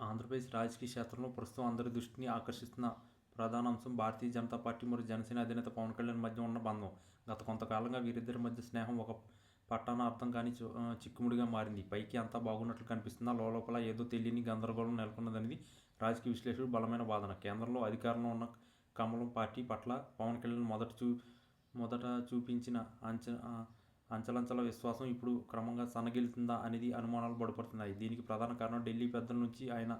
ఆంధ్రప్రదేశ్ రాజకీయ క్షేత్రంలో ప్రస్తుతం అందరి దృష్టిని ఆకర్షిస్తున్న ప్రధాన అంశం భారతీయ జనతా పార్టీ మరియు జనసేన అధినేత పవన్ కళ్యాణ్ మధ్య ఉన్న బంధం. గత కొంతకాలంగా వీరిద్దరి మధ్య స్నేహం ఒక పట్టాన అర్థం కాని చిక్కుముడిగా మారింది. పైకి అంతా బాగున్నట్లు కనిపిస్తున్నా లోపల ఏదో తెలియని గందరగోళం నెలకొన్నదనేది రాజకీయ విశ్లేషకులు బలమైన వాదన. కేంద్రంలో అధికారంలో ఉన్న కమలం పార్టీ పట్ల పవన్ కళ్యాణ్ మొదట చూపించిన అంచలంచల విశ్వాసం ఇప్పుడు క్రమంగా సన్నగిల్లుతుందా అనేది అనుమానాలు బలపడుతున్నాయి. దీనికి ప్రధాన కారణం ఢిల్లీ పెద్దల నుంచి ఆయన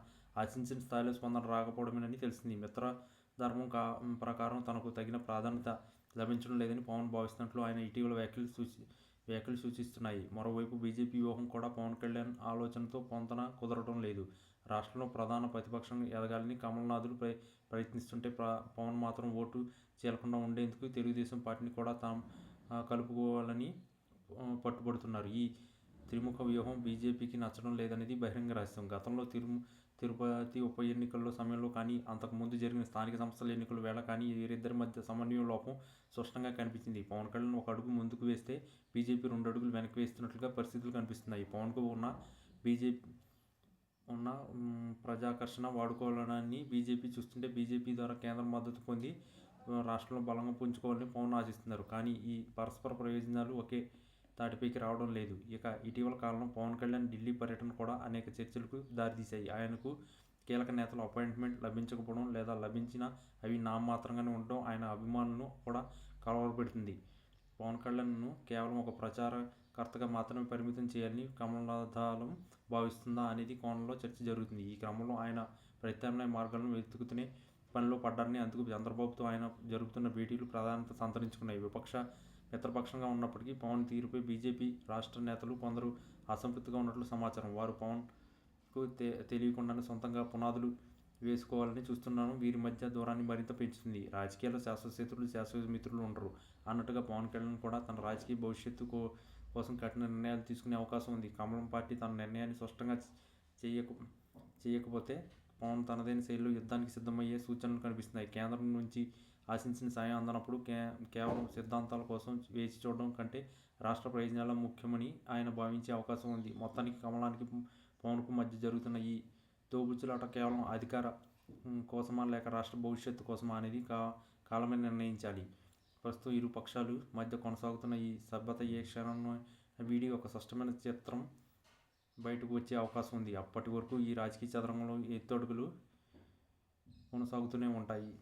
ఆశించిన స్థాయిలో స్పందన రాకపోవడమేనని తెలిసింది. మిత్రధర్మం ప్రకారం తనకు తగిన ప్రాధాన్యత లభించడం లేదని పవన్ భావిస్తున్నట్లు ఆయన ఇటీవల వ్యాఖ్యలు సూచిస్తున్నాయి. మరోవైపు బీజేపీ వ్యూహం కూడా పవన్ కళ్యాణ్ ఆలోచనతో పొంతన కుదరడం లేదు. రాష్ట్రంలో ప్రధాన ప్రతిపక్షంగా ఎదగాలని కమల్నాథులు ప్రయత్నిస్తుంటే పవన్ మాత్రం ఓటు చీలకుండా ఉండేందుకు తెలుగుదేశం పార్టీని కూడా కలుపుకోవాలని పట్టుబడుతున్నారు. ఈ త్రిముఖ వ్యూహం బీజేపీకి నచ్చడం లేదనేది బహిరంగ రహస్యం. గతంలో తిరుపతి ఉప ఎన్నికల్లో సమయంలో కానీ, అంతకుముందు జరిగిన స్థానిక సంస్థల ఎన్నికల వేళ కానీ వీరిద్దరి మధ్య సమన్వయ లోపం స్పష్టంగా కనిపించింది. పవన్ కళ్యాణ్ ఒక అడుగు ముందుకు వేస్తే బీజేపీ 2 అడుగులు వెనక్కి వేస్తున్నట్లుగా పరిస్థితులు కనిపిస్తున్నాయి. పవన్కు ఉన్న ప్రజాకర్షణ వాడుకోవాలని బీజేపీ చూస్తుంటే, బీజేపీ ద్వారా కేంద్ర మద్దతు పొంది రాష్ట్రంలో బలంగా పుంజుకోవాలని పవన్ ఆశిస్తున్నారు. కానీ ఈ పరస్పర ప్రయోజనాలు ఒకే తాటిపైకి రావడం లేదు. ఇక ఇటీవల కాలంలో పవన్ కళ్యాణ్ ఢిల్లీ పర్యటన కూడా అనేక చర్చలకు దారితీశాయి. ఆయనకు కీలక నేతల అపాయింట్మెంట్ లభించకపోవడం, లేదా లభించినా అవి నామమాత్రంగానే ఉండడం ఆయన అభిమానులను కూడా కలవరపెడుతుంది. పవన్ కళ్యాణ్ను కేవలం ఒక ప్రచారకర్తగా మాత్రమే పరిమితం చేయాలని కమలదళం భావిస్తుందా అనేది కోణంలో చర్చ జరుగుతుంది. ఈ క్రమంలో ఆయన ప్రత్యామ్నాయ మార్గాలను వెతుకుతునే పనిలో పడ్డారని, అందుకు చంద్రబాబుతో ఆయన జరుపుతున్న భేటీలు ప్రాధాన్యత సంతరించుకున్నాయి. మిత్రపక్షంగా ఉన్నప్పటికీ పవన్ తీరుపై బీజేపీ రాష్ట్ర నేతలు కొందరు అసంతృప్తిగా ఉన్నట్లు సమాచారం. వారు పవన్కు తెలియకుండానే సొంతంగా పునాదులు వేసుకోవాలని చూస్తుండడం వీరి మధ్య దూరాన్ని మరింత పెంచుతుంది. రాజకీయాల్లో శాశ్వత శత్రువులు, శాశ్వత మిత్రులు ఉండరు అన్నట్టుగా పవన్ కళ్యాణ్ కూడా తన రాజకీయ భవిష్యత్తు కోసం కఠిన నిర్ణయాలు తీసుకునే అవకాశం ఉంది. కమలం పార్టీ తన నిర్ణయాన్ని స్పష్టంగా చేయకపోతే పవన్ తనదైన శైలిలో యుద్ధానికి సిద్ధమయ్యే సూచనలు కనిపిస్తున్నాయి. కేంద్రం నుంచి ఆశించిన సాయం అందనప్పుడు కేవలం సిద్ధాంతాల కోసం వేచి చూడడం కంటే రాష్ట్ర ప్రయోజనాలు ముఖ్యమని ఆయన భావించే అవకాశం ఉంది. మొత్తానికి కమలానికి పవన్కు మధ్య జరుగుతున్న ఈ దోబుచ్చులాట కేవలం అధికార కోసమా లేక రాష్ట్ర భవిష్యత్తు కోసమా అనేది కాలమే నిర్ణయించాలి. ప్రస్తుతం ఇరు పక్షాలు మధ్య కొనసాగుతున్న ఈ సభ్యత ఏ క్షణంలో వీడి ఒక స్పష్టమైన చిత్రం బయటకు వచ్చే అవకాశం ఉంది. అప్పటి వరకు ఈ రాజకీయ చదరంగంలో ఎత్తుడుగులు కొనసాగుతూనే ఉంటాయి.